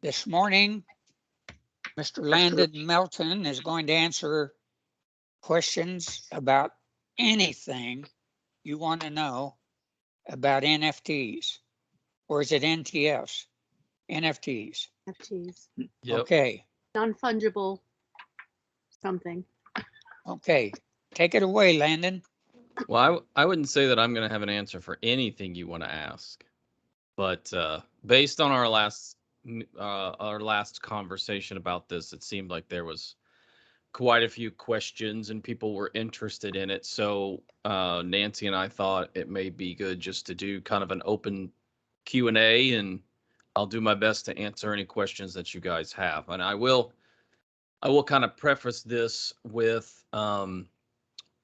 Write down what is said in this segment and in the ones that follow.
This morning, Mr. Landen Melton is going to answer questions about anything you want to know about NFTs. Or is it NTFs? NFTs. NFTs. Yep. Okay. Non-fungible something. Okay. Take it away, Landen. Well, I wouldn't say that I'm going to have an answer for anything you want to ask, but based on our last conversation about this, it seemed like there was quite a few questions and people were interested in it. So Nancy and I thought it may be good just to do kind of an open Q&A, and I'll do my best to answer any questions that you guys have. And I will kind of preface this with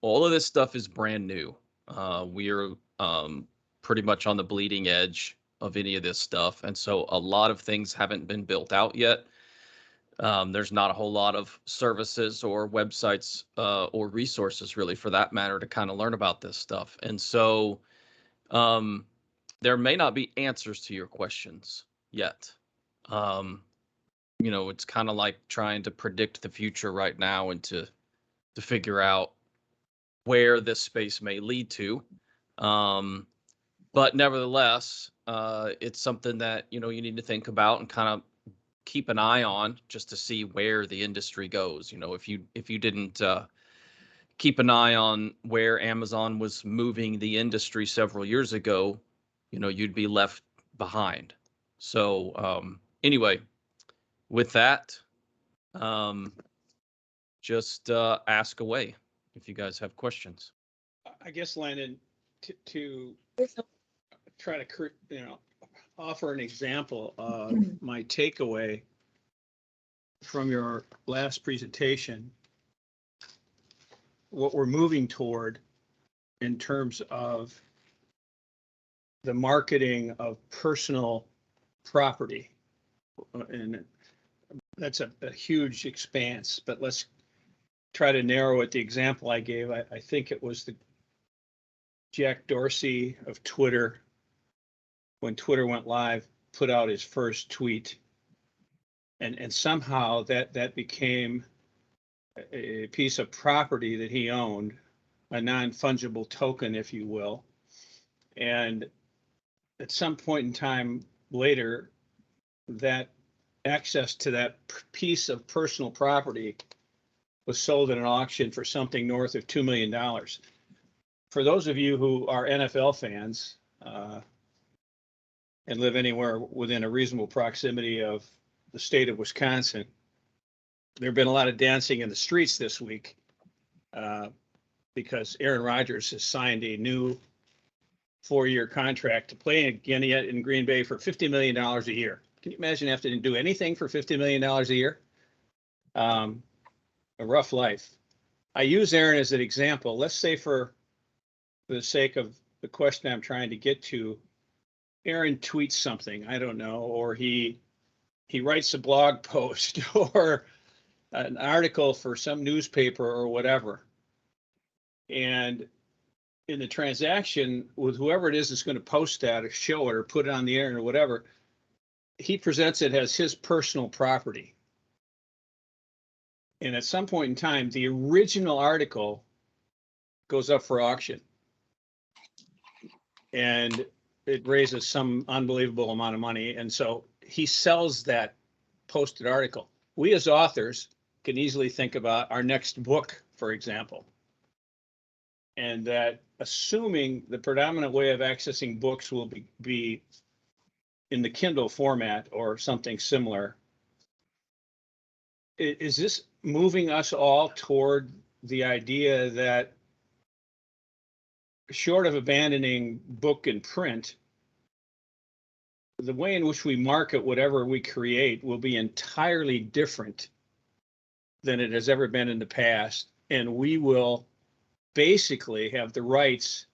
all of this stuff is brand new. We're pretty much on the bleeding edge of any of this stuff. And so a lot of things haven't been built out yet. There's not a whole lot of services or websites or resources, really, for that matter, to kind of learn about this stuff. And so there may not be answers to your questions yet. It's kind of like trying to predict the future right now and to figure out where this space may lead to. But nevertheless, it's something that, you need to think about and kind of keep an eye on just to see where the industry goes. If you didn't keep an eye on where Amazon was moving the industry several years ago, you'd be left behind. So anyway, with that, just ask away if you guys have questions. I guess, Landon, to try to offer an example of my takeaway from your last presentation, what we're moving toward in terms of the marketing of personal property. And that's a huge expanse, but let's try to narrow it. The example I gave, I think it was the Jack Dorsey of Twitter, when Twitter went live, put out his first tweet. And somehow that became a piece of property that he owned, a non-fungible token, if you will. And at some point in time later, that access to that piece of personal property was sold at an auction for something north of $2 million. For those of you who are NFL fans and live anywhere within a reasonable proximity of the state of Wisconsin, there have been a lot of dancing in the streets this week because Aaron Rodgers has signed a new 4-year contract to play again yet in Green Bay for $50 million a year. Can you imagine having to do anything for $50 million a year? A rough life. I use Aaron as an example. Let's say for the sake of the question I'm trying to get to, Aaron tweets something, I don't know, or he writes a blog post or an article for some newspaper or whatever. And in the transaction with whoever it is that's going to post that or show it or put it on the air or whatever, he presents it as his personal property. And at some point in time, the original article goes up for auction. And it raises some unbelievable amount of money. And so he sells that posted article. We as authors can easily think about our next book, for example. And that assuming the predominant way of accessing books will be in the Kindle format or something similar, is this moving us all toward the idea that, short of abandoning book and print, the way in which we market whatever we create will be entirely different than it has ever been in the past, and we will basically have the rights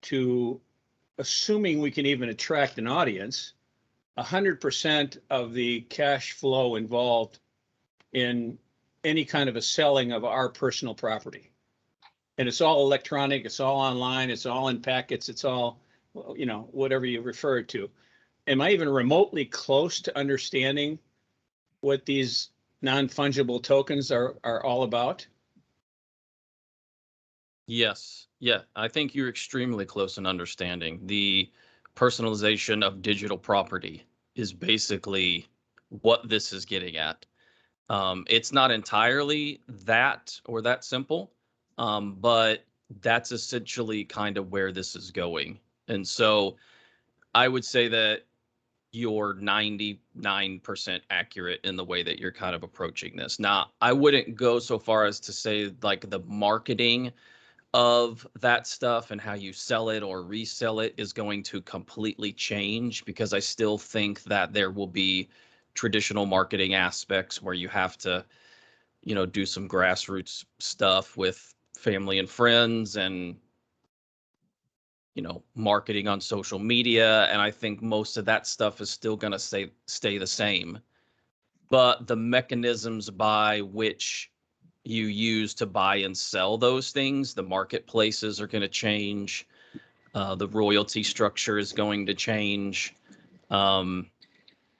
to, assuming we can even attract an audience, 100% of the cash flow involved in any kind of a selling of our personal property. And it's all electronic, it's all online, it's all in packets, it's all, whatever you refer to. am I even remotely close to understanding what these non-fungible tokens are all about? Yes. Yeah. I think you're extremely close in understanding. The personalization of digital property is basically what this is getting at. It's not entirely that or that simple, but that's essentially kind of where this is going. And so I would say that you're 99% accurate in the way that you're kind of approaching this. Now, I wouldn't go so far as to say like the marketing of that stuff and how you sell it or resell it is going to completely change, because I still think that there will be traditional marketing aspects where you have to, do some grassroots stuff with family and friends and, marketing on social media. And I think most of that stuff is still going to stay the same. But the mechanisms by which you use to buy and sell those things, the marketplaces are going to change. The royalty structure is going to change. A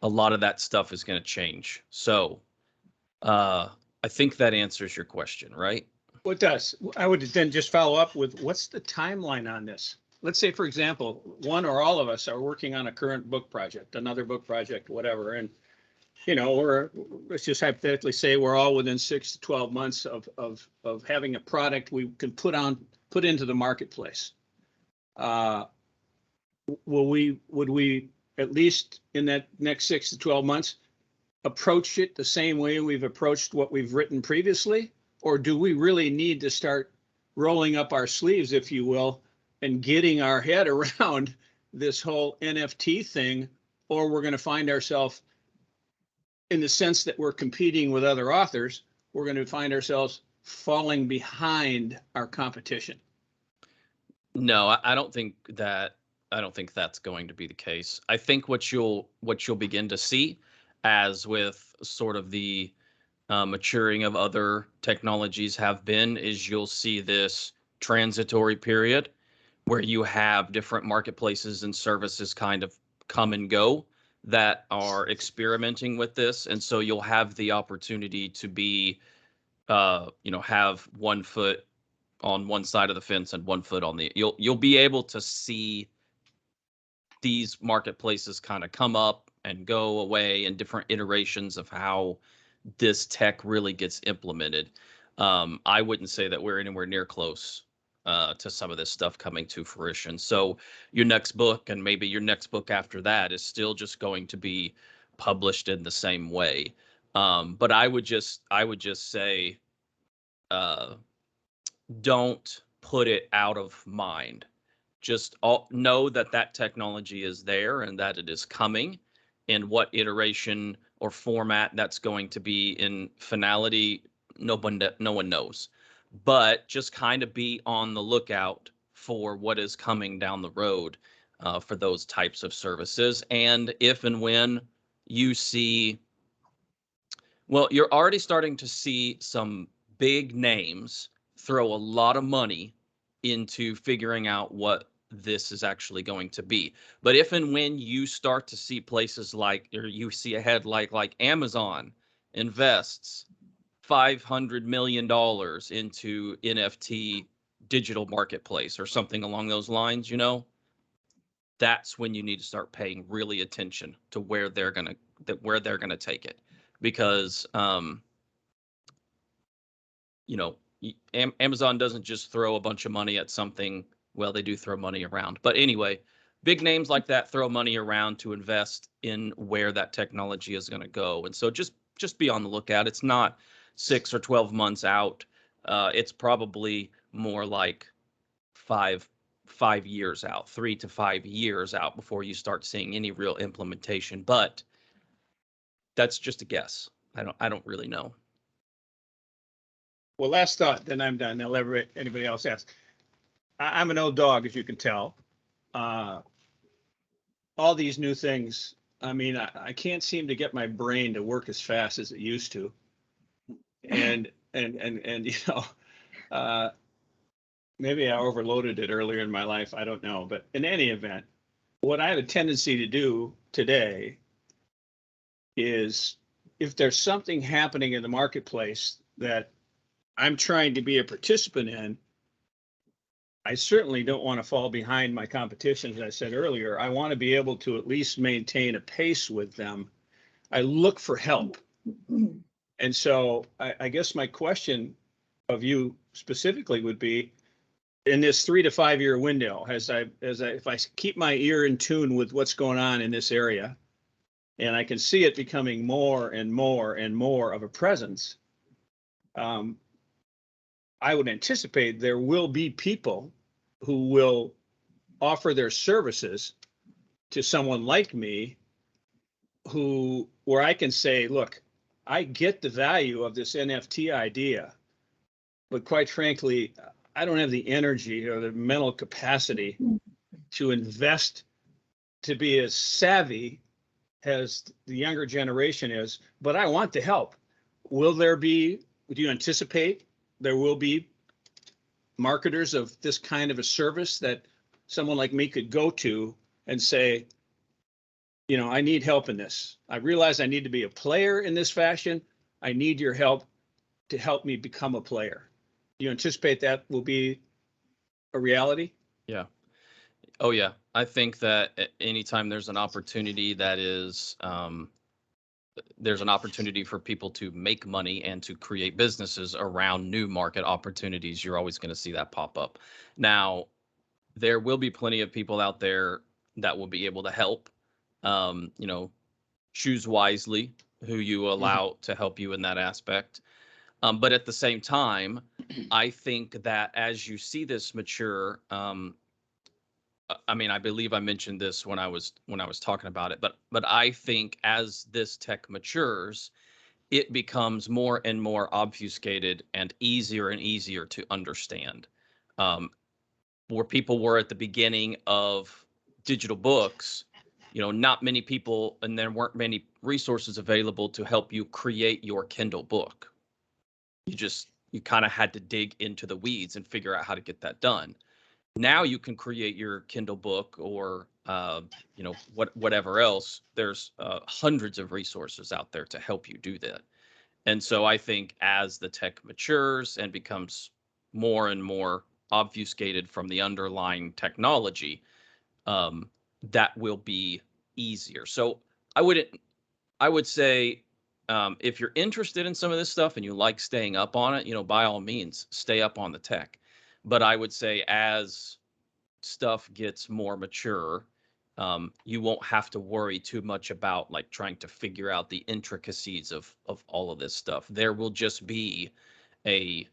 lot of that stuff is going to change. So I think that answers your question, right? What does? I would then just follow up with, what's the timeline on this? Let's say, for example, one or all of us are working on a current book project, another book project, whatever, and let's just hypothetically say we're all within 6 to 12 months of having a product we can put into the marketplace. Would we at least in that next 6 to 12 months approach it the same way we've approached what we've written previously? Or do we really need to start rolling up our sleeves, if you will, and getting our head around this whole NFT thing? Or we're going to find ourselves, in the sense that we're competing with other authors, we're going to find ourselves falling behind our competition. No, I don't think that's going to be the case. I think what you'll begin to see, as with sort of the maturing of other technologies have been, is you'll see this transitory period where you have different marketplaces and services kind of come and go that are experimenting with this. And so you'll have the opportunity to be, have 1 foot on one side of the fence and 1 foot on the, you'll be able to see these marketplaces kind of come up and go away in different iterations of how this tech really gets implemented. I wouldn't say that we're anywhere near close to some of this stuff coming to fruition. So your next book and maybe your next book after that is still just going to be published in the same way. But I would just say, don't put it out of mind. Just know that that technology is there and that it is coming. And what iteration or format that's going to be in finality, no one knows. But just kind of be on the lookout for what is coming down the road for those types of services. And if and when you see, well, you're already starting to see some big names throw a lot of money into figuring out what this is actually going to be. But if and when you start to see places like, or you see a head like Amazon invests $500 million into NFT digital marketplace or something along those lines, that's when you need to start paying really attention to where they're gonna take it, because Amazon doesn't just throw a bunch of money at something. Well, they do throw money around, but anyway, big names like that throw money around to invest in where that technology is going to go. And so just be on the lookout. It's not 6 or 12 months out. It's probably more like five years out, 3 to 5 years out before you start seeing any real implementation. But that's just a guess. I don't really know. Well, last thought, then I'm done. I'll let anybody else ask. I'm an old dog, as you can tell. All these new things, I mean, I can't seem to get my brain to work as fast as it used to. And maybe I overloaded it earlier in my life. I don't know. But in any event, what I have a tendency to do today is if there's something happening in the marketplace that I'm trying to be a participant in, I certainly don't want to fall behind my competition. As I said earlier, I want to be able to at least maintain a pace with them. I look for help. And so I guess my question of you specifically would be, in this 3 to 5 year window, if I keep my ear in tune with what's going on in this area, and I can see it becoming more and more and more of a presence, I would anticipate there will be people who will offer their services to someone like me, where I can say, look, I get the value of this NFT idea, but quite frankly, I don't have the energy or the mental capacity to invest to be as savvy as the younger generation is, but I want to help. Do you anticipate there will be marketers of this kind of a service that someone like me could go to and say, I need help in this. I realize I need to be a player in this fashion. I need your help to help me become a player. Do you anticipate that will be a reality? Yeah. Oh, yeah. I think that anytime there's an opportunity that is, there's an opportunity for people to make money and to create businesses around new market opportunities, you're always going to see that pop up. Now, there will be plenty of people out there that will be able to help. Choose wisely who you allow to help you in that aspect. But at the same time, I think that as you see this mature, I believe I mentioned this when I was talking about it, but I think as this tech matures, it becomes more and more obfuscated and easier to understand. Where people were at the beginning of digital books, not many people, and there weren't many resources available to help you create your Kindle book. You kind of had to dig into the weeds and figure out how to get that done. Now you can create your Kindle book or whatever else. There's hundreds of resources out there to help you do that. And so I think as the tech matures and becomes more and more obfuscated from the underlying technology, that will be easier. So I would say if you're interested in some of this stuff and you like staying up on it, by all means, stay up on the tech. But I would say as stuff gets more mature, you won't have to worry too much about like trying to figure out the intricacies of all of this stuff. There will just be a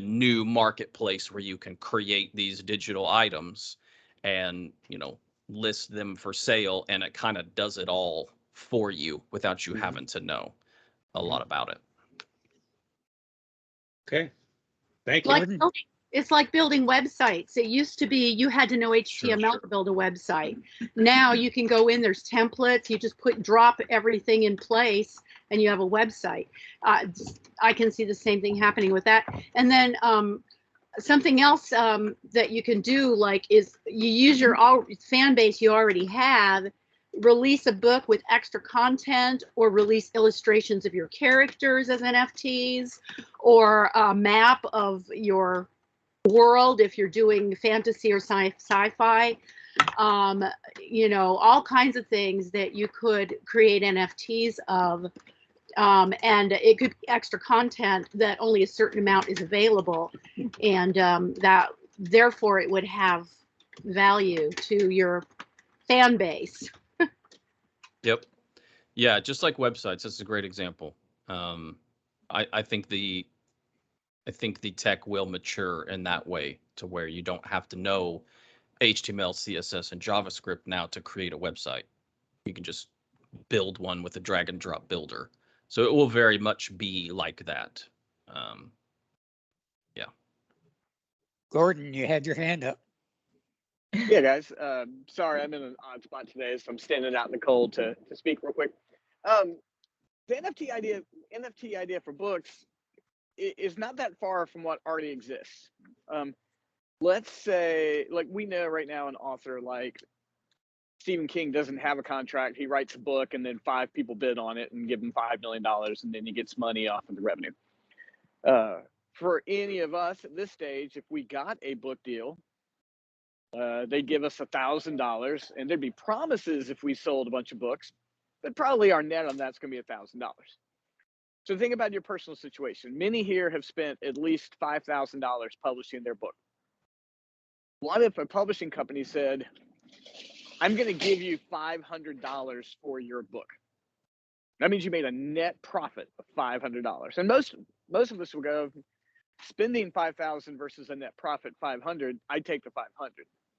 new marketplace where you can create these digital items and list them for sale, and it kind of does it all for you without you having to know a lot about it. Okay, thank you. Like it's like building websites. It used to be you had to know HTML Sure. to build a website. Now you can go in, there's templates, you just drop everything in place and you have a website. I can see the same thing happening with that. And then something else that you can do is you use your fan base you already have, release a book with extra content, or release illustrations of your characters as NFTs, or a map of your world if you're doing fantasy or sci-fi, all kinds of things that you could create NFTs of, and it could be extra content that only a certain amount is available, and that therefore it would have value to your fan base. Yep. Yeah, just like websites, that's a great example. I think the tech will mature in that way to where you don't have to know HTML, CSS, and JavaScript now to create a website. You can just build one with a drag and drop builder. So it will very much be like that. Yeah. Gordon, you had your hand up. Yeah, guys. Sorry, I'm in an odd spot today, so I'm standing out in the cold to speak real quick. The NFT idea for books is not that far from what already exists. Let's say, like, we know right now an author like Stephen King doesn't have a contract. He writes a book and then 5 people bid on it and give him $5 million and then he gets money off of the revenue. For any of us at this stage, if we got a book deal, they'd give us $1,000 and there'd be promises if we sold a bunch of books, but probably our net on that's going to be $1,000. So think about your personal situation. Many here have spent at least $5,000 publishing their book. What if a publishing company said, I'm going to give you $500 for your book? That means you made a net profit of $500. And most of us will go, spending $5,000 versus a net profit $500, I'd take the $500.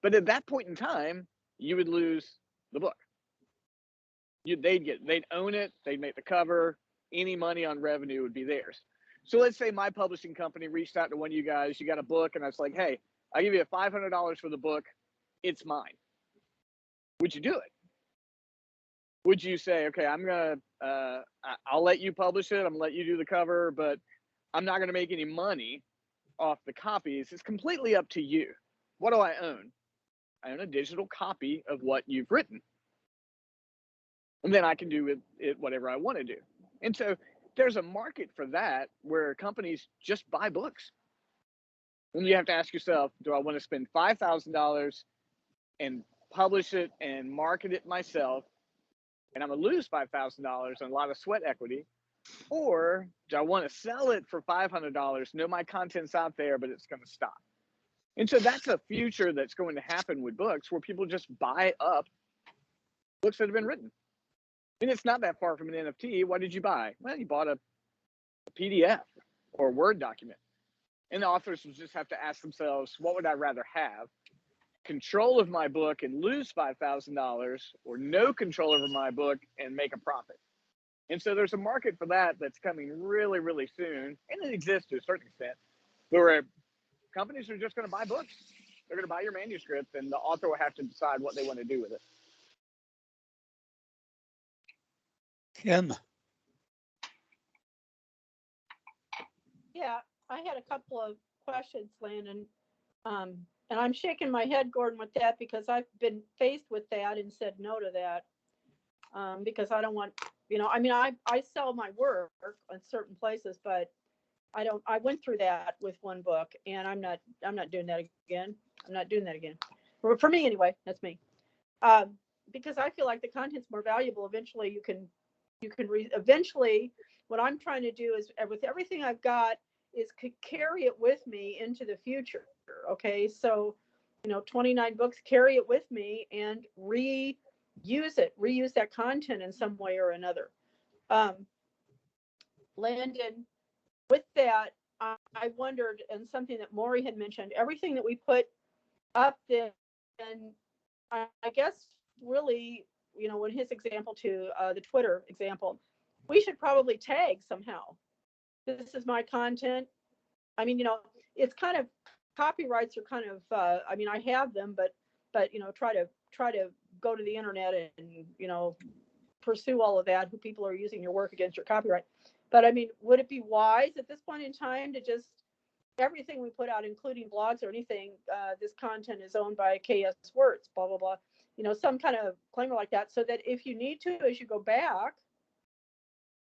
But at that point in time, you would lose the book. They'd own it, they'd make the cover, any money on revenue would be theirs. So let's say my publishing company reached out to one of you guys, you got a book, and I was like, hey, I'll give you $500 for the book, it's mine. Would you do it? Would you say, okay, I'll let you publish it, I'm gonna let you do the cover, but I'm not gonna make any money off the copies? It's completely up to you. What do I own? I own a digital copy of what you've written. And then I can do with it whatever I want to do. And so there's a market for that where companies just buy books. And you have to ask yourself, do I want to spend $5,000 and publish it and market it myself, and I'm going to lose $5,000 and a lot of sweat equity? Or do I want to sell it for $500, know my content's out there, but it's going to stop? And so that's a future that's going to happen with books, where people just buy up books that have been written. And it's not that far from an NFT. What did you buy? Well, you bought a PDF or a Word document. And the authors will just have to ask themselves, what would I rather have? Control of my book and lose $5,000, or no control over my book and make a profit? And so there's a market for that that's coming really, really soon. And it exists to a certain extent, where companies are just going to buy books. They're going to buy your manuscript, and the author will have to decide what they want to do with it. Kim, Yeah, I had a couple of questions, Landon. And I'm shaking my head, Gordon, with that, because I've been faced with that and said no to that. Because I don't want, I mean, I sell my work in certain places, but I went through that with one book, and I'm not doing that again. I'm not doing that again. For me anyway, that's me. Because I feel like the content's more valuable. Eventually eventually what I'm trying to do is, with everything I've got, is carry it with me into the future. Okay. So, 29 books, carry it with me and reuse that content in some way or another. Landon, with that, I wondered, and something that Maury had mentioned, everything that we put up there, and I guess really, in his example to the Twitter example, we should probably tag somehow. This is my content. I mean, it's kind of, copyrights are kind of, I have them, but try to go to the internet and, pursue all of that, who people are using your work against your copyright. But I mean, would it be wise at this point in time to just, everything we put out, including blogs or anything, this content is owned by KS Words, blah, blah, blah, some kind of disclaimer like that, so that if you need to, as you go back,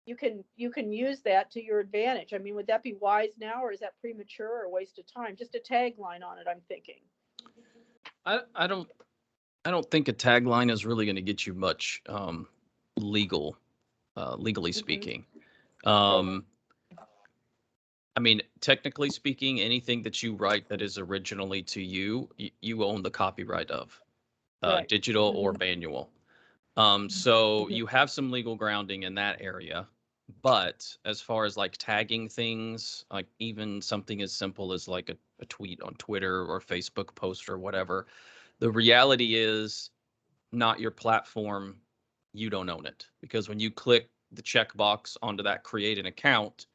you can use that to your advantage? I mean, would that be wise now, or is that premature or a waste of time? Just a tagline on it, I'm thinking. I don't think a tagline is really going to get you much legally speaking. I mean, technically speaking, anything that you write that is originally to you, you own the copyright of, Right. digital or manual. So you have some legal grounding in that area. But as far as like tagging things, like even something as simple as like a tweet on Twitter or Facebook post or whatever, the reality is, not your platform, you don't own it. Because when you click the checkbox onto that create an account,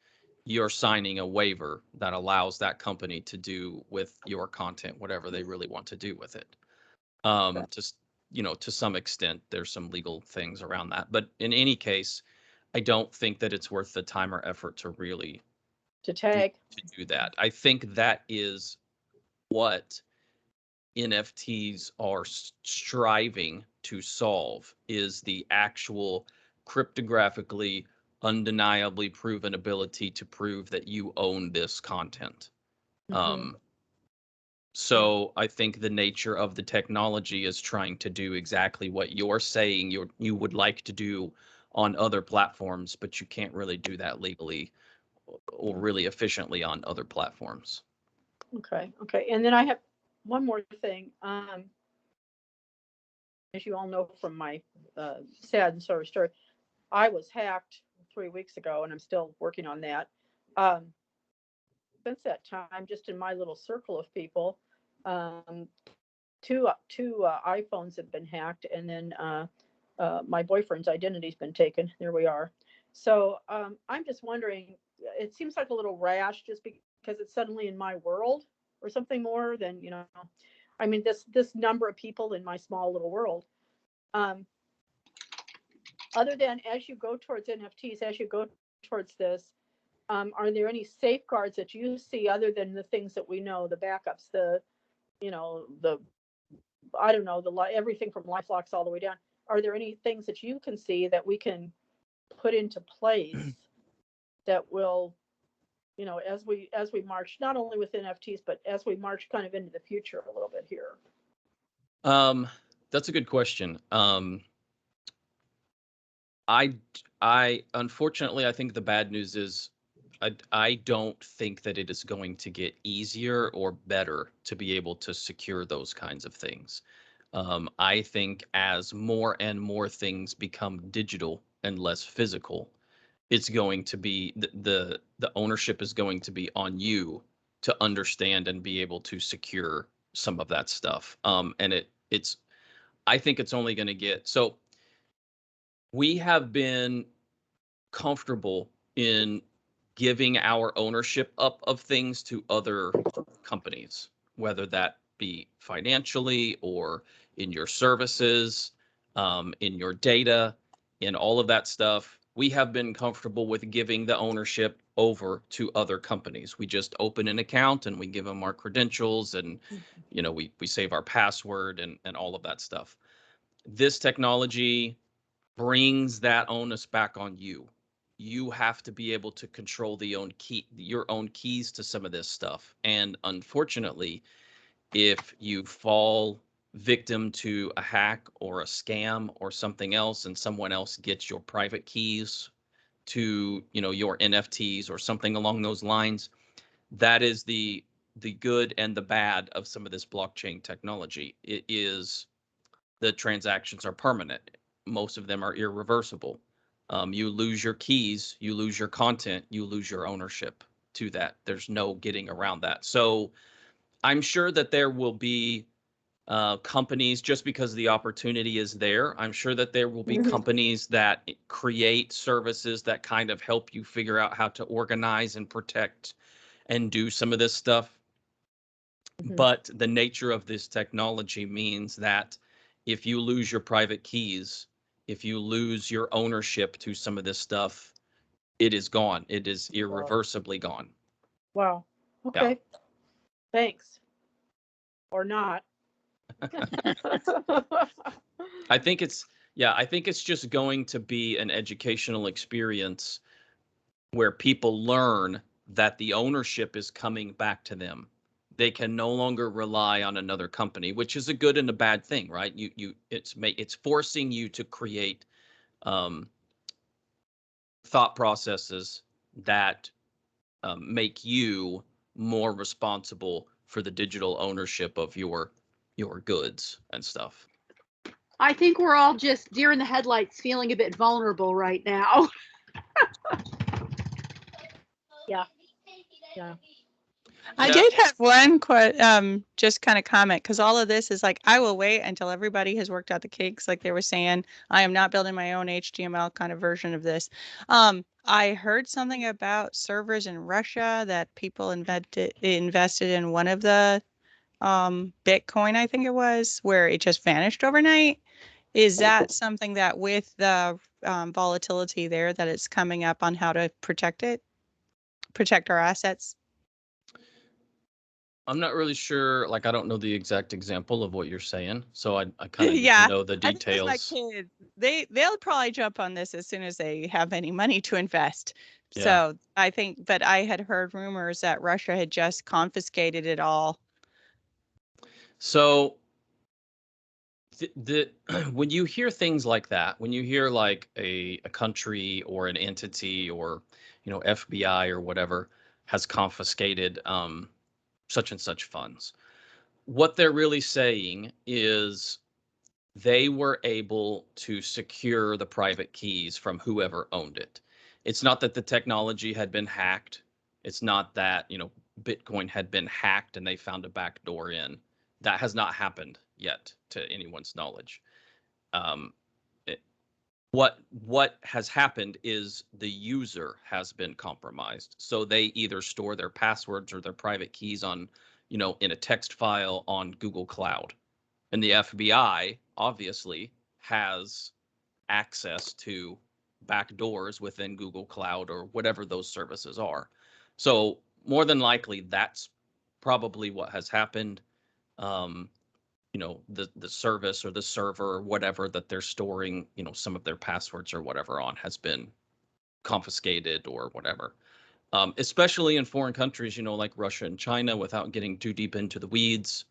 you're signing a waiver that allows that company to do with your content whatever they really want to do with it. Just, to some extent, there's some legal things around that. But in any case, I don't think that it's worth the time or effort to really tag to do that. I think that is what NFTs are striving to solve is the actual cryptographically undeniably proven ability to prove that you own this content. So I think the nature of the technology is trying to do exactly what you're saying you would like to do on other platforms, but you can't really do that legally or really efficiently on other platforms. Okay. And then I have one more thing. As you all know from my sad and sorry story, I was hacked 3 weeks ago, and I'm still working on that. Since that time, just in my little circle of people, two iPhones have been hacked, and then my boyfriend's identity's been taken. There we are. So I'm just wondering, it seems like a little rash just because it's suddenly in my world or something more than, I mean, this number of people in my small little world. Other than as you go towards NFTs, as you go towards this, are there any safeguards that you see other than the things that we know, the backups, I don't know, everything from LifeLocks all the way down? Are there any things that you can see that we can put into place that will, as we march, not only with NFTs, but as we march kind of into the future a little bit here? That's a good question. I unfortunately, I think the bad news is I don't think that it is going to get easier or better to be able to secure those kinds of things. I think as more and more things become digital and less physical, it's going to be the ownership is going to be on you to understand and be able to secure some of that stuff. And it's I think it's only going to get so. We have been comfortable in giving our ownership up of things to other companies, whether that be financially or in your services, in your data, in all of that stuff. We have been comfortable with giving the ownership over to other companies. We just open an account and we give them our credentials, and we save our password and all of that stuff. This technology brings that onus back on you. You have to be able to control your own keys to some of this stuff. And unfortunately, if you fall victim to a hack or a scam or something else, and someone else gets your private keys to, your NFTs or something along those lines, that is the good and the bad of some of this blockchain technology. It is the transactions are permanent. Most of them are irreversible. You lose your keys, you lose your content, you lose your ownership to that. There's no getting around that. So I'm sure that there will be companies, just because the opportunity is there, I'm sure that there will be companies that create services that kind of help you figure out how to organize and protect and do some of this stuff. But the nature of this technology means that if you lose your private keys, if you lose your ownership to some of this stuff, it is gone. It is irreversibly gone. Wow. Okay. Yeah. Thanks. Or not. I think it's just going to be an educational experience where people learn that the ownership is coming back to them. They can no longer rely on another company, which is a good and a bad thing, right? It's forcing you to create thought processes that make you more responsible for the digital ownership of your goods and stuff. I think we're all just deer in the headlights, feeling a bit vulnerable right now. Yeah. I did have one just kind of comment, because all of this is like, I will wait until everybody has worked out the kinks, like they were saying. I am not building my own HTML kind of version of this. I heard something about servers in Russia that people invested in one of the Bitcoin, I think it was, where it just vanished overnight. Is that something that with the volatility there, that it's coming up on how to protect our assets? I'm not really sure. Like, I don't know the exact example of what you're saying, so I kind of need Yeah, to know the I think with my details. kids, they'll probably jump on this as soon as they have any money to invest. Yeah. So I think, but I had heard rumors that Russia had just confiscated it all. So the when you hear things like that, when you hear like a country or an entity or FBI or whatever has confiscated such and such funds, what they're really saying is they were able to secure the private keys from whoever owned it. It's not that the technology had been hacked. It's not that, Bitcoin had been hacked and they found a back door in. That has not happened yet to anyone's knowledge. Um, what has happened is the user has been compromised. So they either store their passwords or their private keys on, in a text file on Google Cloud. And the FBI obviously has access to backdoors within Google Cloud or whatever those services are. So more than likely, that's probably what has happened. The service or the server or whatever that they're storing, some of their passwords or whatever on has been confiscated or whatever. Especially in foreign countries, like Russia and China, without getting too deep into the weeds,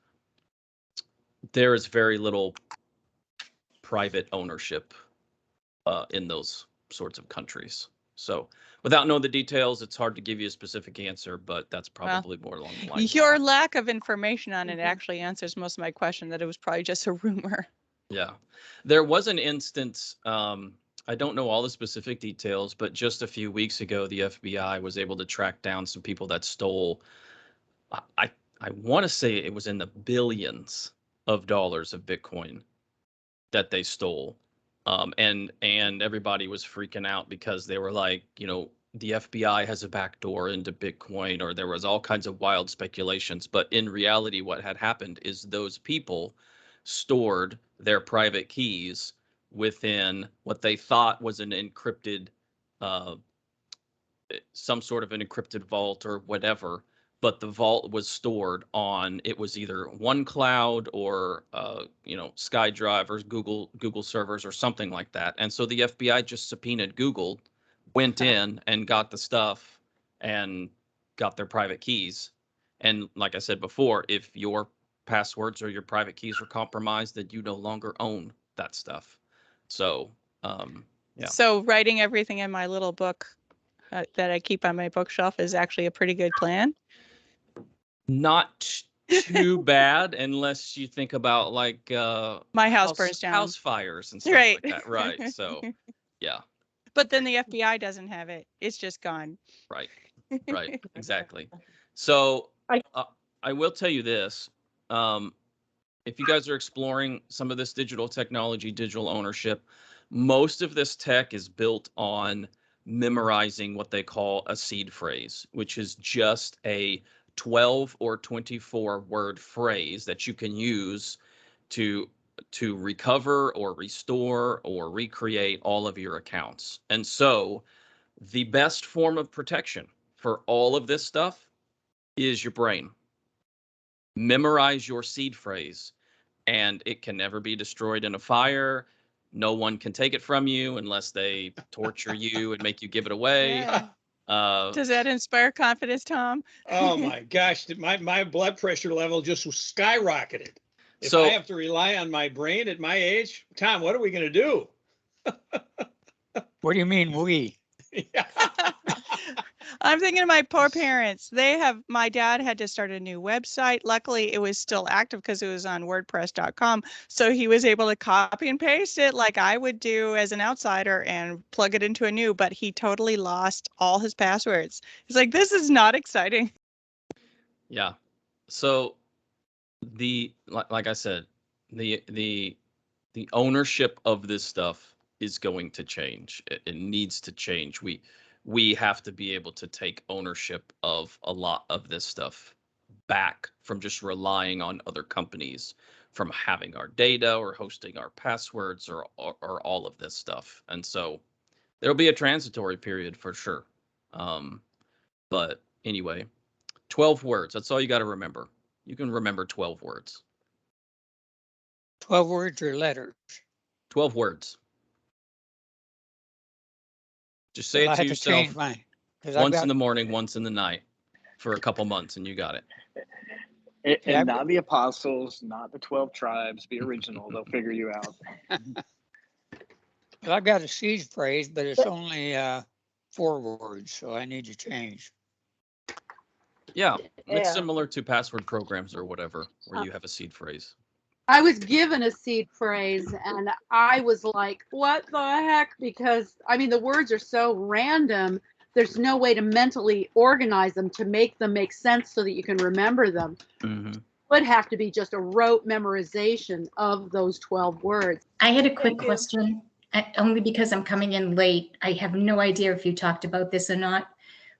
there is very little private ownership in those sorts of countries. So without knowing the details, it's hard to give you a specific answer, but that's probably more along the lines. Your lack of information on it Mhm. actually answers most of my question that it was probably just a rumor. Yeah. There was an instance, I don't know all the specific details, but just a few weeks ago, the FBI was able to track down some people that stole, I want to say it was in the billions of dollars of Bitcoin that they stole. And everybody was freaking out because they were like, the FBI has a backdoor into Bitcoin, or there was all kinds of wild speculations. But in reality, what had happened is those people stored their private keys within what they thought was an encrypted, uh, some sort of an encrypted vault or whatever. But the vault was stored on, it was either OneCloud or SkyDrive or Google servers or something like that. And so the FBI just subpoenaed Google, went in and got the stuff and got their private keys. And like I said before, if your passwords or your private keys were compromised, then you no longer own that stuff. So yeah. So writing everything in my little book that I keep on my bookshelf is actually a pretty good plan. Not too bad unless you think about like My house burns down. house fires and stuff Right. like that. Right. So yeah. But then the FBI doesn't have it. It's just gone. Right. Right. Exactly. So I- I will tell you this. If you guys are exploring some of this digital technology, digital ownership, most of this tech is built on memorizing what they call a seed phrase, which is just a 12 or 24 word phrase that you can use to recover or restore or recreate all of your accounts. And so the best form of protection for all of this stuff is your brain. Memorize your seed phrase, and it can never be destroyed in a fire. No one can take it from you unless they torture you and make you give it away. Yeah. Does that inspire confidence, Tom? Oh my gosh, my blood pressure level just skyrocketed. If So I have to rely on my brain at my age, Tom, what are we going to do? What do you mean we? Yeah. I'm thinking of my poor parents. My dad had to start a new website. Luckily, it was still active because it was on WordPress.com. So he was able to copy and paste it like I would do as an outsider and plug it into a new, but he totally lost all his passwords. He's like, this is not exciting. yeah. So like I said, the ownership of this stuff is going to change. It needs to change. We have to be able to take ownership of a lot of this stuff back from just relying on other companies, from having our data or hosting our passwords or all of this stuff. And so there'll be a transitory period for sure. But anyway, 12 words. That's all you got to remember. You can remember 12 words. 12 words or letters? 12 words. Just So say I it to have to change yourself mine. Because I've once got, in the morning, once in the night for a couple months, and you got it. Yeah, And not the apostles, not the 12 tribes. Be original. They'll figure you out. well, I've got a seed phrase, but it's only 4 words, so I need to change. Yeah, it's Yeah. similar to password programs or whatever, where you have a seed phrase. I was given a seed phrase and I was like, what the heck? Because I mean, the words are so random. There's no way to mentally organize them to make them make sense so that you can remember them. Mm-hmm. Would have to be just a rote memorization of those 12 words. I had a quick Thank you. question, only because I'm coming in late. I have no idea if you talked about this or not.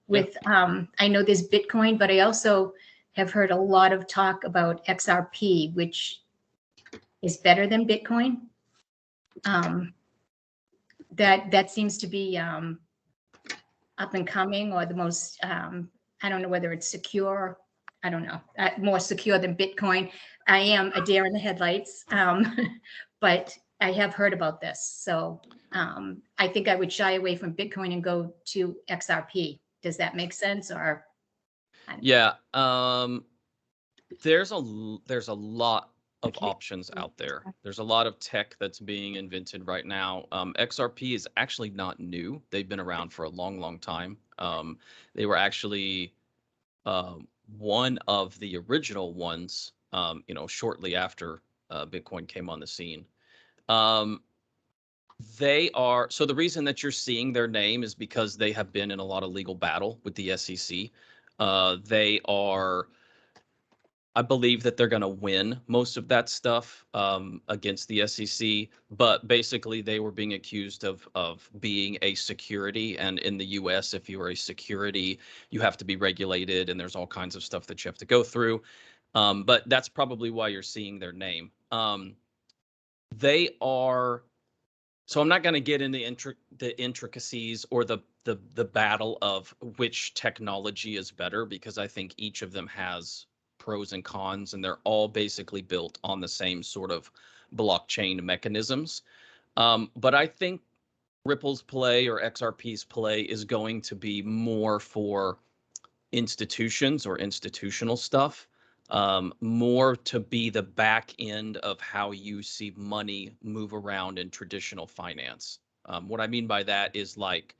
With, I know there's Bitcoin, but I also have heard a lot of talk about XRP, which is better than Bitcoin. That seems to be up and coming, or the most, I don't know whether it's secure. I don't know, more secure than Bitcoin. I am a deer in the headlights, but I have heard about this. So I think I would shy away from Bitcoin and go to XRP. Does that make sense? Or Yeah, there's a lot of options out there. There's a lot of tech that's being invented right now. XRP is actually not new. They've been around for a long, long time. They were actually one of the original ones, shortly after Bitcoin came on the scene. They are, so the reason that you're seeing their name is because they have been in a lot of legal battle with the SEC. They are, I believe that they're going to win most of that stuff against the SEC, but basically they were being accused of being a security, and in the US, if you are a security, you have to be regulated, and there's all kinds of stuff that you have to go through. But that's probably why you're seeing their name. They are. So I'm not going to get into the intricacies or the battle of which technology is better, because I think each of them has pros and cons, and they're all basically built on the same sort of blockchain mechanisms. But I think Ripple's play or XRP's play is going to be more for institutions or institutional stuff, more to be the back end of how you see money move around in traditional finance. What I mean by that is, like,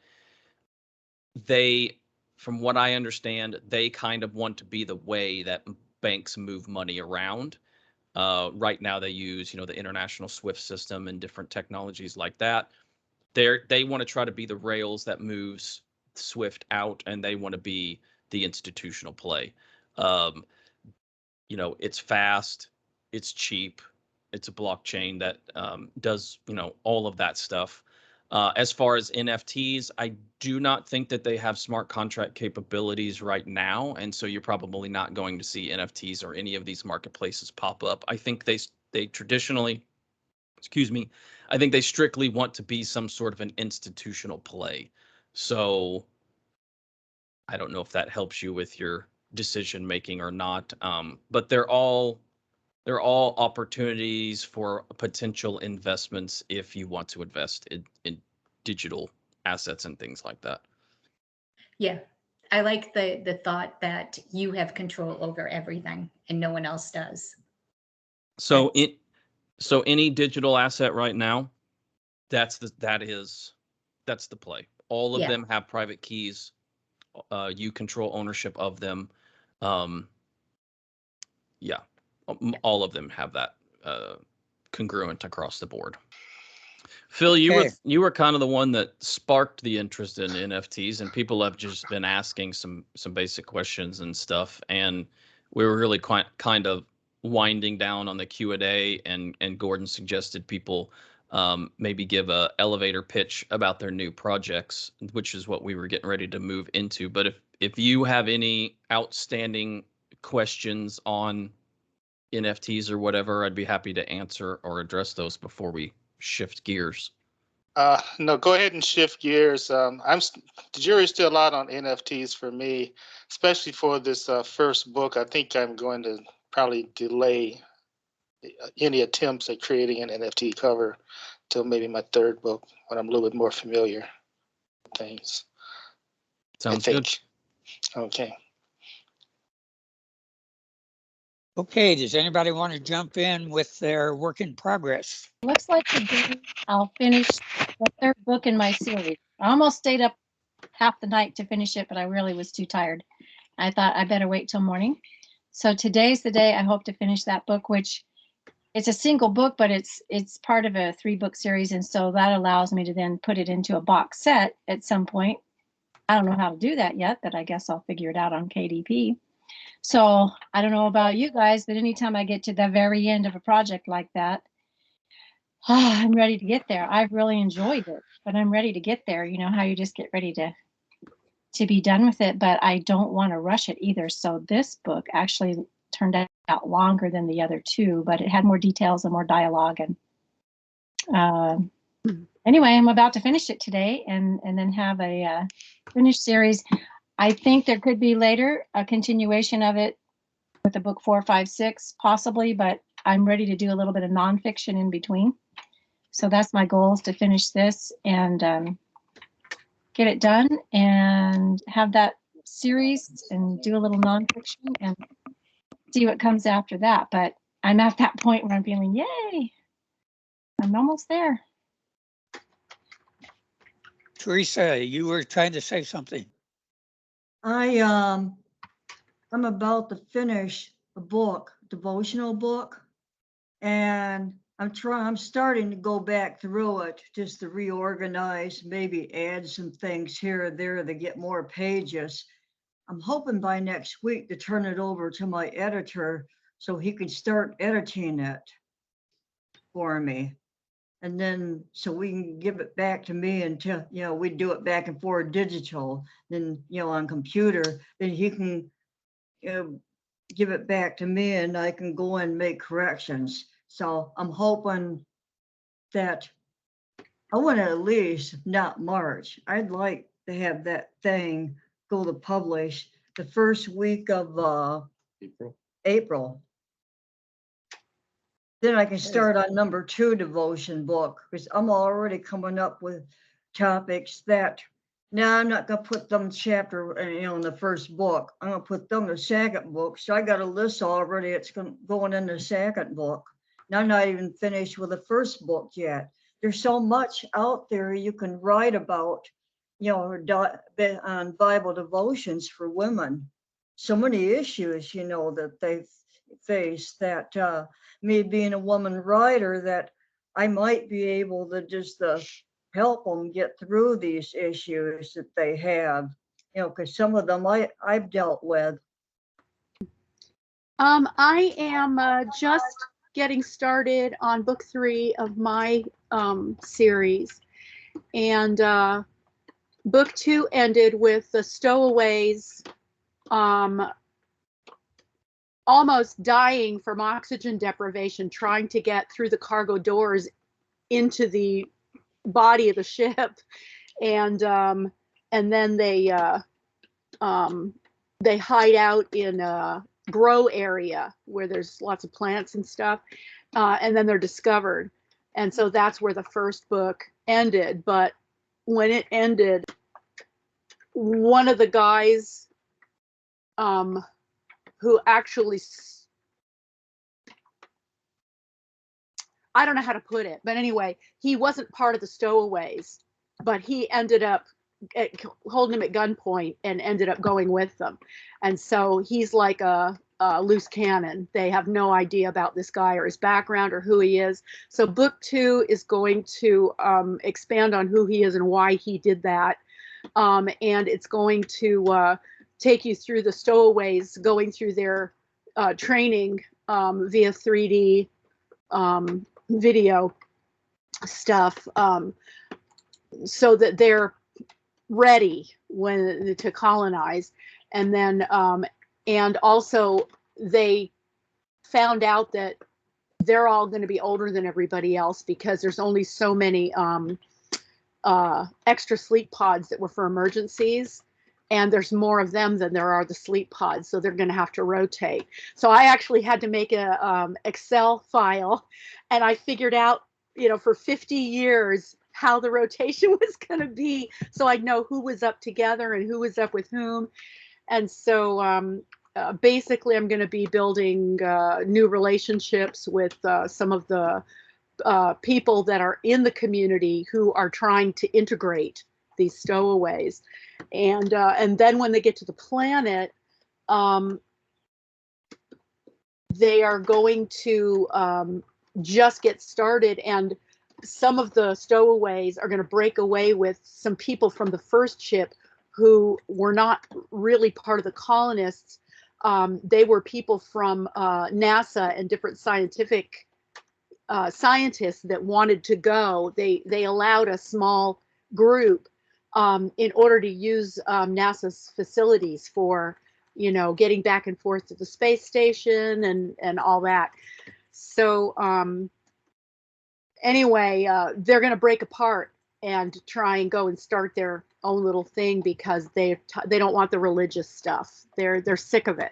from what I understand, they kind of want to be the way that banks move money around. Right now they use, the international SWIFT system and different technologies like that. They want to try to be the rails that moves SWIFT out, and they want to be the institutional play. It's fast, it's cheap, it's a blockchain that does, all of that stuff. As far as NFTs, I do not think that they have smart contract capabilities right now, and so you're probably not going to see NFTs or any of these marketplaces pop up. I think they traditionally, I think they strictly want to be some sort of an institutional play. So I don't know if that helps you with your decision making or not, but they're all opportunities for potential investments if you want to invest in digital assets and things like that. yeah, I like the thought that you have control over everything and no one else does. So any digital asset right now, that's the play. All of Yeah. them have private keys. You control ownership of them. Yeah, all of them have that congruent across the board. Phil, Okay. you were kind of the one that sparked the interest in NFTs, and people have just been asking some basic questions and stuff, and we were really kind of winding down on the Q&A, and Gordon suggested people maybe give a elevator pitch about their new projects, which is what we were getting ready to move into. But if you have any outstanding questions on NFTs or whatever, I'd be happy to answer or address those before we shift gears. No, go ahead and shift gears. The jury's still out on NFTs for me, especially for this first book. I think I'm going to probably delay any attempts at creating an NFT cover till maybe my third book when I'm a little bit more familiar with things. Sounds I good. think. Okay. Okay, does anybody want to jump in with their work in progress? Looks like today I'll finish the third book in my series. I almost stayed up half the night to finish it, but I really was too tired. I thought I better wait till morning. So today's the day I hope to finish that book, which it's a single book, but it's part of a 3-book series. And so that allows me to then put it into a box set at some point. I don't know how to do that yet, but I guess I'll figure it out on KDP. So I don't know about you guys, but anytime I get to the very end of a project like that, I'm ready to get there. I've really enjoyed it, but I'm ready to get there. You know how you just get ready to be done with it, but I don't want to rush it either. So this book actually turned out longer than the other 2, but it had more details and more dialogue. And anyway, I'm about to finish it today and then have a finished series. I think there could be later a continuation of it with the book 4, 5, 6, possibly, but I'm ready to do a little bit of nonfiction in between. So that's my goal, is to finish this and get it done and have that series and do a little nonfiction and see what comes after that. But I'm at that point where I'm feeling, yay, I'm almost there. Teresa, you were trying to say something. I'm about to finish a book, devotional book, and I'm starting to go back through it just to reorganize, maybe add some things here or there to get more pages. I'm hoping by next week to turn it over to my editor so he can start editing it for me. And then so we can give it back to me until, we do it back and forth digital, then, on computer, then he can give it back to me and I can go and make corrections. So I'm hoping that I want to at least not March. I'd like to have that thing go to publish the first week of April. Then I can start on number 2 devotion book, because I'm already coming up with topics that now I'm not gonna put them chapter in the first book. I'm gonna put them in the second book. So I got a list already. It's going in the second book. Now I'm not even finished with the first book yet. There's so much out there you can write about, on Bible devotions for women. So many issues, that they face that me being a woman writer, that I might be able to just help them get through these issues that they have, because some of them I've dealt with. I am just getting started on book 3 of my series, and book 2 ended with the stowaways almost dying from oxygen deprivation, trying to get through the cargo doors into the body of the ship, and then they hide out in a grow area where there's lots of plants and stuff, and then they're discovered, and so that's where the first book ended. But when it ended, one of the guys who actually, I don't know how to put it, but anyway, he wasn't part of the stowaways, but he ended up holding him at gunpoint and ended up going with them. And so he's like a loose cannon. They have no idea about this guy or his background or who he is. So book 2 is going to expand on who he is and why he did that. And it's going to take you through the stowaways, going through their training via 3D video stuff, so that they're ready to colonize. And then and also they found out that they're all going to be older than everybody else, because there's only so many extra sleep pods that were for emergencies, and there's more of them than there are the sleep pods, so they're going to have to rotate. So I actually had to make a Excel file, and I figured out, for 50 years how the rotation was going to be, so I'd know who was up together and who was up with whom. And so basically, I'm going to be building new relationships with some of the people that are in the community who are trying to integrate these stowaways. And then when they get to the planet, they are going to just get started, and some of the stowaways are going to break away with some people from the first ship who were not really part of the colonists. They were people from NASA and different scientific scientists that wanted to go. They allowed a small group in order to use NASA's facilities for, getting back and forth to the space station and all that. So anyway, they're going to break apart and try and go and start their own little thing because they don't want the religious stuff. They're sick of it,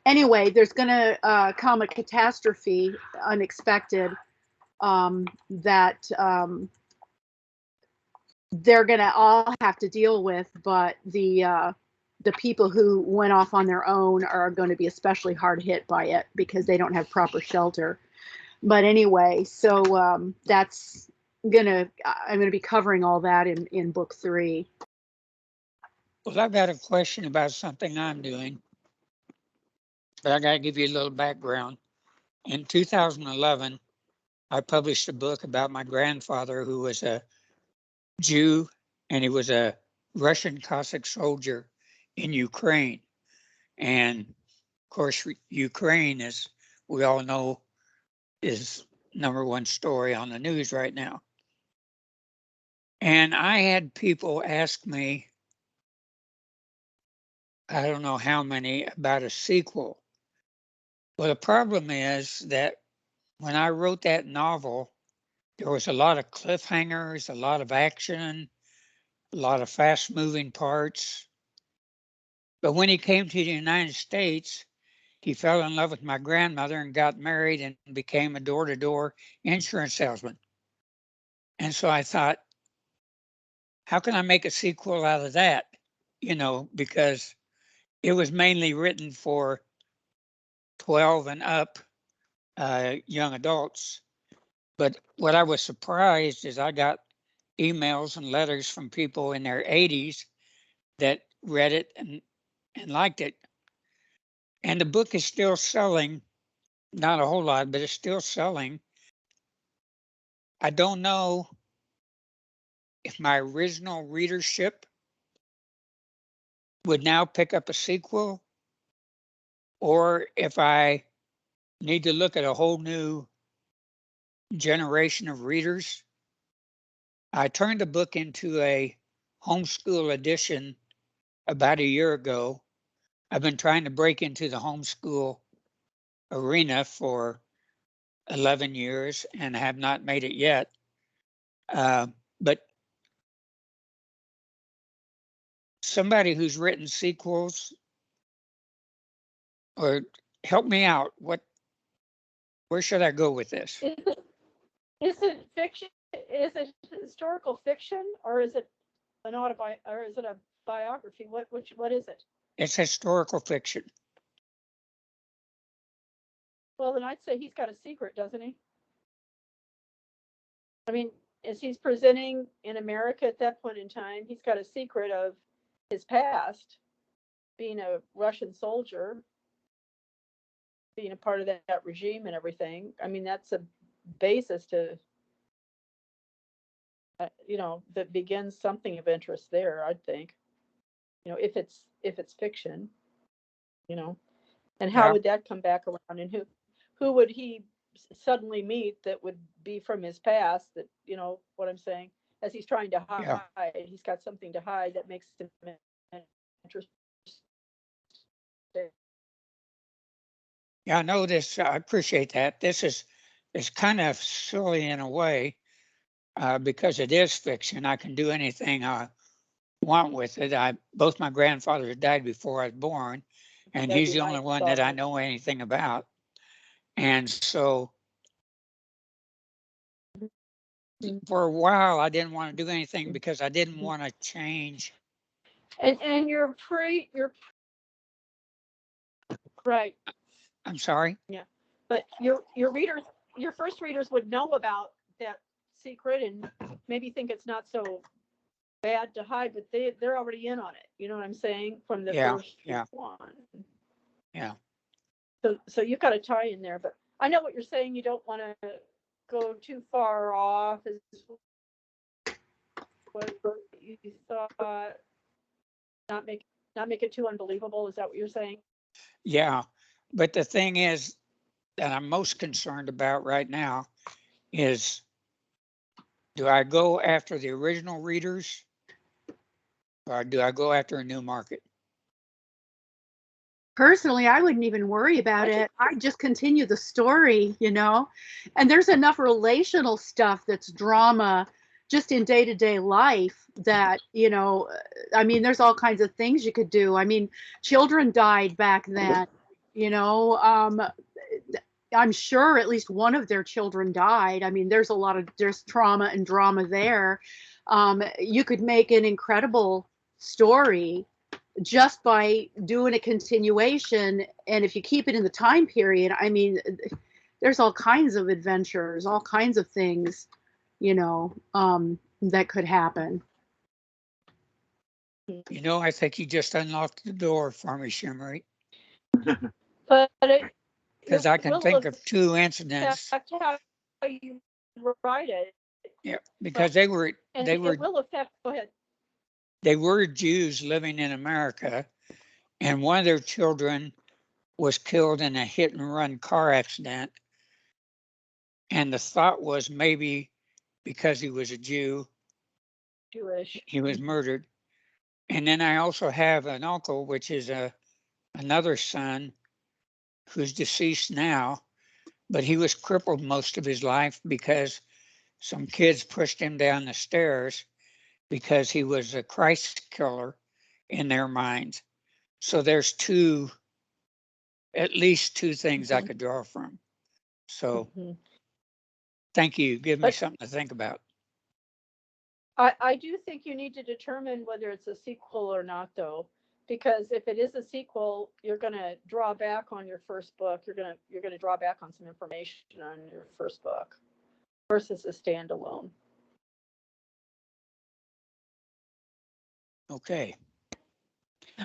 Anyway, there's going to come a catastrophe, unexpected, that they're going to all have to deal with, but the people who went off on their own are going to be especially hard hit by it because they don't have proper shelter. But anyway, so I'm going to be covering all that in book 3. Well, I've got a question about something I'm doing, but I got to give you a little background. In 2011, I published a book about my grandfather, who was a Jew, and he was a Russian Cossack soldier in Ukraine. And of course, Ukraine, as we all know, is #1 story on the news right now. And I had people ask me, I don't know how many, about a sequel. Well, the problem is that when I wrote that novel, there was a lot of cliffhangers, a lot of action, a lot of fast moving parts. But when he came to the United States, he fell in love with my grandmother and got married and became a door-to-door insurance salesman. And so I thought, how can I make a sequel out of that? Because it was mainly written for 12 and up young adults. But what I was surprised is I got emails and letters from people in their 80s that read it and liked it. And the book is still selling, not a whole lot, but it's still selling. I don't know if my original readership would now pick up a sequel, or if I need to look at a whole new generation of readers. I turned the book into a homeschool edition about a year ago. I've been trying to break into the homeschool arena for 11 years and have not made it yet. But somebody who's written sequels, or help me out, where should I go with this? Is it fiction? Is it historical fiction, or is it an or is it a biography? What is it? It's historical fiction. Well, then I'd say he's got a secret, doesn't he? I mean, as he's presenting in America at that point in time, he's got a secret of his past, being a Russian soldier, being a part of that regime and everything. I mean, that's a basis to, that begins something of interest there, I'd think. If it's fiction, and how Yeah. would that come back around, and who would he suddenly meet that would be from his past, that, what I'm saying, as he's trying to hide, Yeah. he's got something to hide that makes him interesting. Yeah, I know this. I appreciate that. This is kind of silly in a way, because it is fiction. I can do anything I want with it. Both my grandfathers died before I was born, and That'd he's be the only my one that I thought. know anything about. And so for a while, I didn't want to do anything because I didn't want to change. And you're right. I'm sorry. But your readers, your first readers would know about that secret and maybe think it's not so bad to hide, but they're already in on it. You know what I'm saying? From the Yeah, first yeah. one. Yeah. So you've got a tie in there, but I know what you're saying. You don't want to go too far off. Is what you thought? Not make it too unbelievable. Is that what you're saying? Yeah. But the thing is that I'm most concerned about right now is, do I go after the original readers or do I go after a new market? Personally, I wouldn't even worry about it. I'd just continue the story, you know? And there's enough relational stuff that's drama just in day-to-day life that, you know, I mean, there's all kinds of things you could do. I mean, children died back then, you know? I'm sure at least one of their children died. I mean, there's trauma and drama there. You could make an incredible story just by doing a continuation. And if you keep it in the time period, I mean, there's all kinds of adventures, all kinds of things, you know, that could happen. You know, I think you just unlocked the door for me, Shimmery, But because I can will think of two incidents. affect how you write it. Yeah, because And it were will affect. Go ahead. they were Jews living in America, and one of their children was killed in a hit and run car accident. And the thought was maybe because he was a Jew, Jewish. he was murdered. And then I also have an uncle, which is another son who's deceased now, but he was crippled most of his life because some kids pushed him down the stairs because he was a Christ killer in their minds. So there's at least two things I could draw from. So thank you. Give me But something to think about. I do think you need to determine whether it's a sequel or not, though, because if it is a sequel, you're going to draw back on your first book. You're going to draw back on some information on your first book versus a standalone. Okay.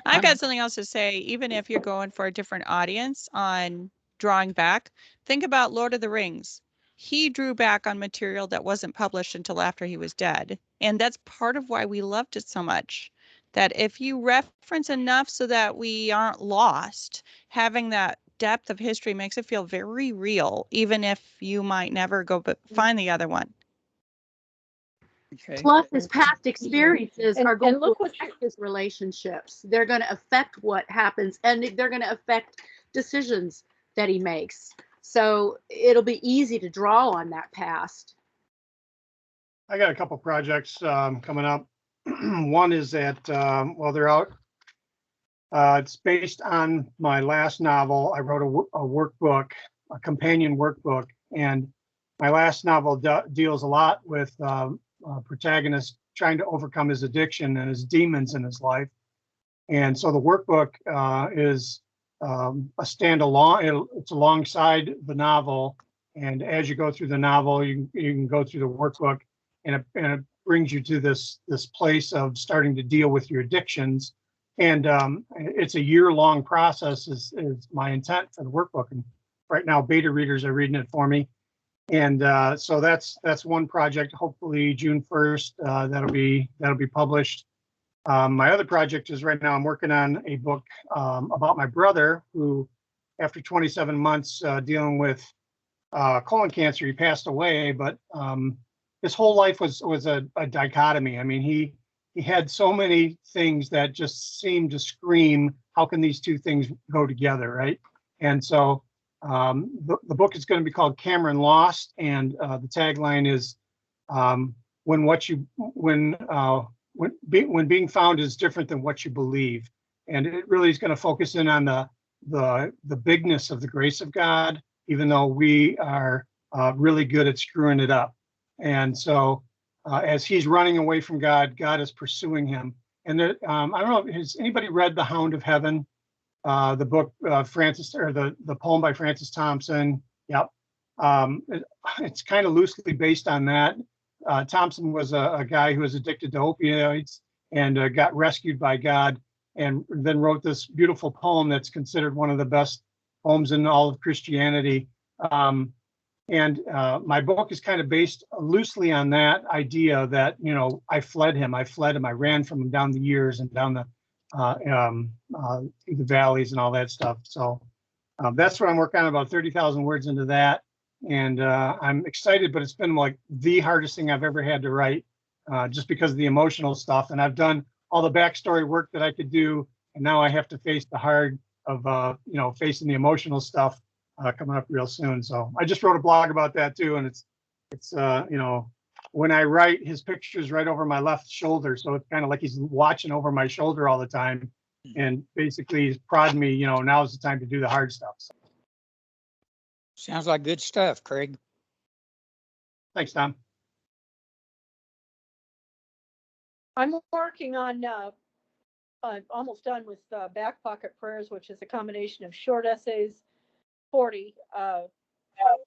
I've got something else to say. Even if you're going for a different audience on drawing back, think about Lord of the Rings. He drew back on material that wasn't published until after he was dead. And that's part of why we loved it so much. That if you reference enough so that we aren't lost, having that depth of history makes it feel very real, even if you might never go but find the other one. Okay. Plus, his past experiences are going to look what affect his relationships. They're going to affect what happens, and they're going to affect decisions that he makes. So it'll be easy to draw on that past. I got a couple projects coming up. One is that, well, they're out. It's based on my last novel. I wrote a workbook, a companion workbook, and my last novel deals a lot with protagonist trying to overcome his addiction and his demons in his life. And so the workbook is a standalone. It's alongside the novel, and as you go through the novel, you can go through the workbook, and it brings you to this place of starting to deal with your addictions. And it's a year-long process is my intent for the workbook. And right now, beta readers are reading it for me. And so that's one project. Hopefully June 1st, that'll be published. My other project is right now I'm working on a book about my brother who, after 27 months dealing with colon cancer, he passed away. But his whole life was a dichotomy. I mean, he had so many things that just seemed to scream, how can these two things go together, right? And so the book is going to be called Cameron Lost, and the tagline is when when being found is different than what you believe, and it really is going to focus in on the bigness of the grace of God, even though we are really good at screwing it up. And so, as he's running away from God, God is pursuing him. And there, I don't know, has anybody read The Hound of Heaven? The book, Francis, or the poem by Francis Thompson. Yep. It's kind of loosely based on that. Thompson was a guy who was addicted to opioids and got rescued by God, and then wrote this beautiful poem that's considered one of the best poems in all of Christianity. And my book is kind of based loosely on that idea that, you know, I fled him, I ran from him down the years and down the through the valleys and all that stuff. So that's what I'm working on, about 30,000 words into that. And I'm excited, but it's been like the hardest thing I've ever had to write, just because of the emotional stuff. And I've done all the backstory work that I could do, and now I have to face the hard of you know, facing the emotional stuff coming up real soon. So I just wrote a blog about that too, and it's you know, when I write, his picture's right over my left shoulder, so it's kind of like he's watching over my shoulder all the time, and basically he's prodding me, you know, now's the time to do the hard stuff. So, Sounds like good stuff, Craig. thanks, Tom. I'm working on, almost done with Back Pocket Prayers, which is a combination of short essays, 40,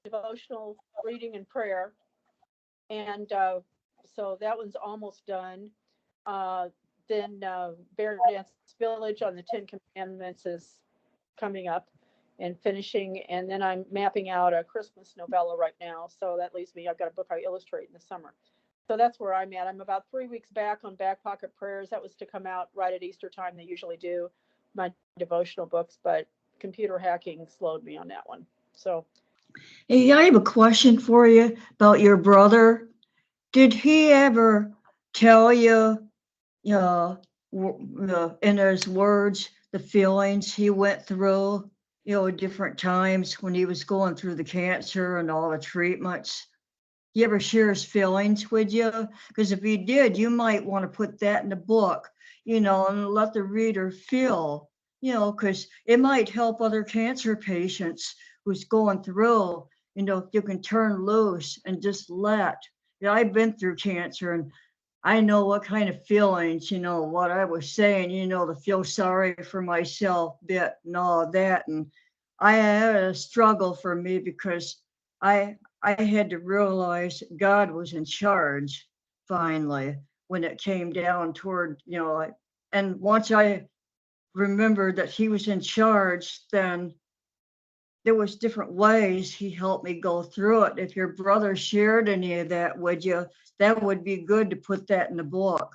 devotional reading and prayer. And so that one's almost done. Then Bear Dance Village on the 10 Commandments is coming up and finishing. And then I'm mapping out a Christmas novella right now. So that leaves me, I've got a book I illustrate in the summer. So that's where I'm at. I'm about 3 weeks back on Back Pocket Prayers. That was to come out right at Easter time. They usually do my devotional books, but computer hacking slowed me on that one. So. Hey, I have a question for you about your brother. Did he ever tell you, in his words, the feelings he went through, different times when he was going through the cancer and all the treatments? You ever share his feelings with you? Because if you did, you might want to put that in the book, and let the reader feel, because it might help other cancer patients who's going through, you can turn loose and just let. I've been through cancer, and I know what kind of feelings, what I was saying, to feel sorry for myself, bit and all that. And I had a struggle for me because I had to realize God was in charge finally when it came down toward, and once I remembered that he was in charge, then there was different ways he helped me go through it. If your brother shared any of that, would you? That would be good to put that in the book.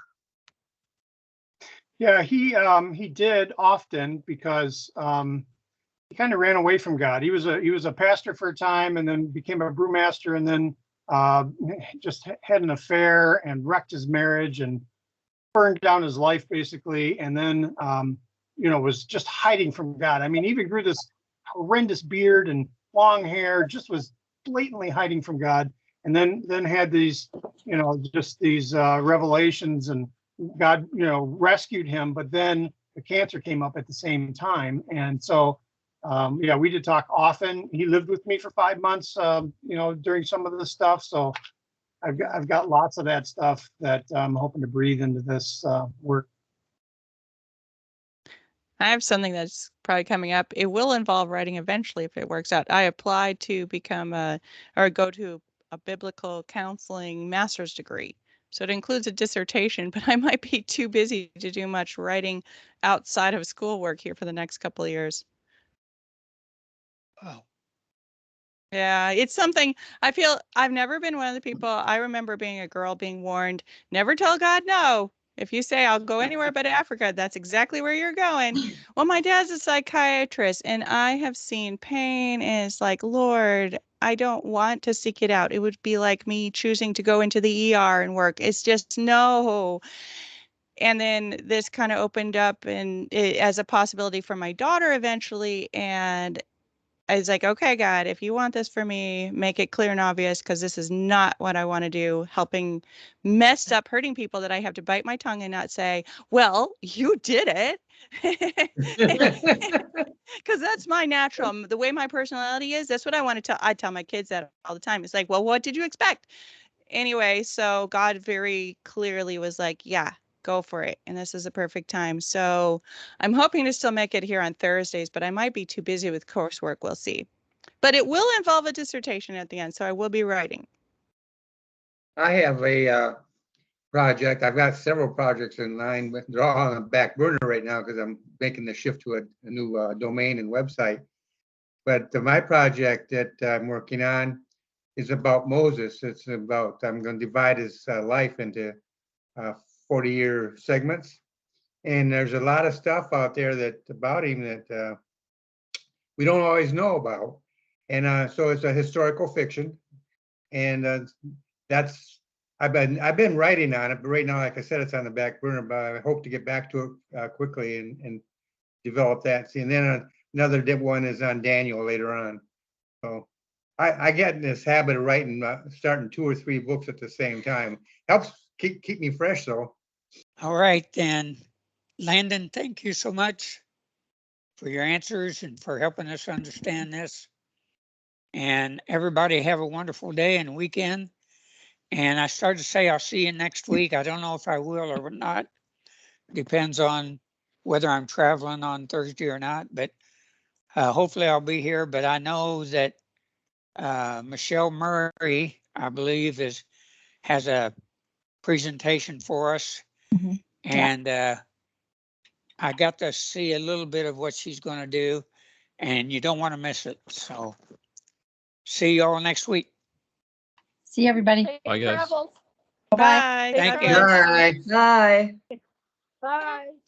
Yeah, he did often, because he kind of ran away from God. He was a pastor for a time, and then became a brewmaster, and then just had an affair and wrecked his marriage and burned down his life basically, and then was just hiding from God. I mean, he even grew this horrendous beard and long hair, just was blatantly hiding from God, and then had these just these revelations, and God rescued him, but then the cancer came up at the same time. And so we did talk often. He lived with me for 5 months during some of this stuff, so I've got lots of that stuff that I'm hoping to breathe into this work. I have something that's probably coming up. It will involve writing eventually if it works out. I applied to become go to a biblical counseling master's degree. So it includes a dissertation, but I might be too busy to do much writing outside of schoolwork here for the next couple of years. Oh. Yeah, it's something I feel. I've never been one of the people. I remember being a girl being warned, never tell God no. If you say I'll go anywhere but Africa, that's exactly where you're going. Well, my dad's a psychiatrist, and I have seen pain, and it's like, Lord, I don't want to seek it out. It would be like me choosing to go into the ER and work. It's just no. And then this kind of opened up as a possibility for my daughter eventually, and I was like, okay, God, if you want this for me, make it clear and obvious, because this is not what I want to do. Helping messed up, hurting people that I have to bite my tongue and not say, well, you did it. Because that's my natural, the way my personality is. That's what I want to tell. I tell my kids that all the time. It's like, well, what did you expect? Anyway, so God very clearly was like, yeah, go for it. And this is the perfect time. So I'm hoping to still make it here on Thursdays, but I might be too busy with coursework. We'll see. But it will involve a dissertation at the end, so I will be writing. I have a project. I've got several projects in line with, they're all on the back burner right now because I'm making the shift to a new domain and website. But my project that I'm working on is about Moses. It's about, I'm going to divide his life into 40-year segments. And there's a lot of stuff out there that about him that we don't always know about. And so it's a historical fiction. And that's, I've been writing on it, but right now, like I said, it's on the back burner, but I hope to get back to it quickly and develop that. See, and then another one is on Daniel later on. So I get in this habit of writing, starting 2 or 3 books at the same time. Helps keep me fresh though. All right, then. Landon, thank you so much for your answers and for helping us understand this. And everybody have a wonderful day and weekend. And I started to say I'll see you next week. I don't know if I will or not. Depends on whether I'm traveling on Thursday or not. But hopefully I'll be here. But I know that Michelle Murray, I believe, has a presentation for us. Mhm. And I got to see a little bit of what she's going to do. And you don't want to miss it. So see you all next week. See everybody. Safe Bye, guys. travels. Bye. Bye. Safe Thank you. travels. Bye. Bye. Take